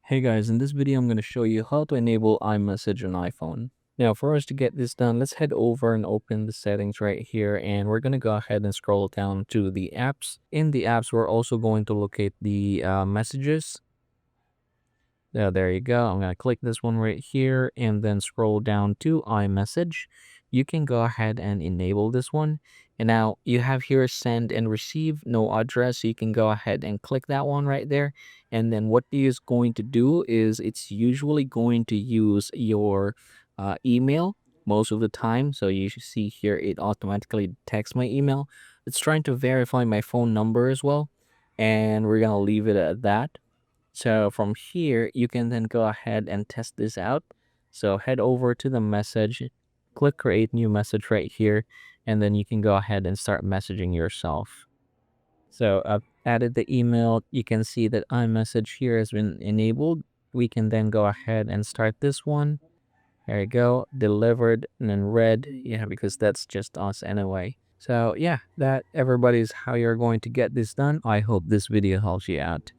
Hey guys, in this video I'm going to show you how to enable iMessage on iPhone. Now for us to get this done, let's head over and open the settings right here, and we're going to go ahead and scroll down to the apps. In the apps, we're also going to locate the messages. There you go. I'm going to click this one right here and then scroll down to iMessage. You can go ahead and enable this one. And now you have here send and receive, no address. So you can go ahead and click that one right there. And then what it is going to do is it's usually going to use your email most of the time. So you should see here it automatically detects my email. It's trying to verify my phone number as well. And we're going to leave it at that. So from here, you can then go ahead and test this out. So head over to the message, click create new message right here, and then you can go ahead and start messaging yourself. So I've added the email. You can see that iMessage here has been enabled. We can then go ahead and start this one. There you go, delivered and then read. Yeah, because that's just us anyway. So yeah, that everybody's how you're going to get this done. I hope this video helps you out.